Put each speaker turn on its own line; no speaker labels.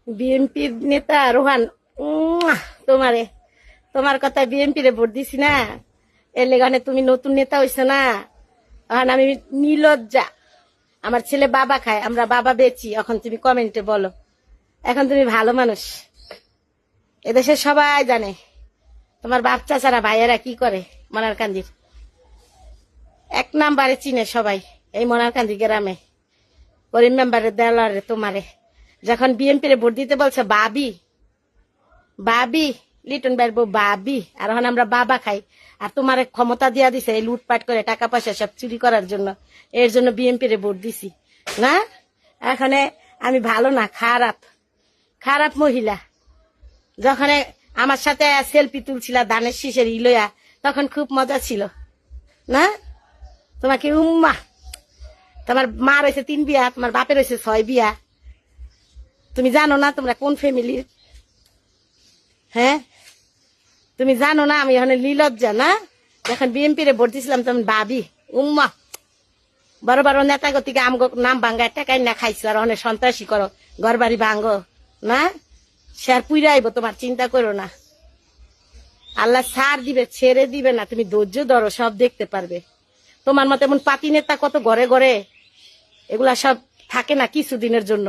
BNP নেতা রোহান, তোমারে তোমার কথা বিএনপি রে ভোট দিছি না, এর লেগানে তুমি নতুন নেতা হইছো না। এখন আমি নির্লজ্জা, আমার ছেলে বাবা খায়, আমরা বাবা বেচি। এখন তুমি কমেন্টে বলো, এখন তুমি ভালো মানুষ, এদেশে সবাই জানে তোমার বাপ চাচারা ভাইয়েরা কি করে। মনারকান্দির 1 নাম্বারে চিনে সবাই, এই মনারকান্দি গ্রামে করিম মেম্বারের দেওয়ারে তোমারে যখন বিএনপি রে ভোট দিতে বলছে বাবি বাবি, লিটন ভাইয়ের বউ বাবি, আর এখন আমরা বাবা খাই। আর তোমার ক্ষমতা দিয়া দিছে এই লুটপাট করে টাকা পয়সা সব চুরি করার জন্য, এর জন্য বিএনপি রে ভোট দিছি না। এখানে আমি ভালো না, খারাপ খারাপ মহিলা। যখন আমার সাথে সেলফি তুলছিল ধানের শীষের ইলয়া, তখন খুব মজা ছিল না। তোমাকে উম্মা, তোমার মা রয়েছে 3 বিয়া, তোমার বাপের রয়েছে 6 বিয়া। তুমি জানো না তোমরা কোন ফ্যামিলির? হ্যাঁ, তুমি জানো না আমি এখানে লীলজ্জা না। যখন বিএনপি রে ভোট দিছিলাম তখন ভাবি উম্মা বড় বড় নেতা গতিকে আম নাম ভাঙ্গা টাকাই না খাইছো, আর অনেক সন্ত্রাসী করো, ঘর বাড়ি ভাঙ্গো না। সে আর পুইরা আইব, তোমার চিন্তা করো না। আল্লাহ ছাড় দিবে, ছেড়ে দিবে না। তুমি ধৈর্য ধরো, সব দেখতে পারবে। তোমার মতো এমন পাতি নেতা কত ঘরে ঘরে, এগুলা সব থাকে না কিছুদিনের জন্য।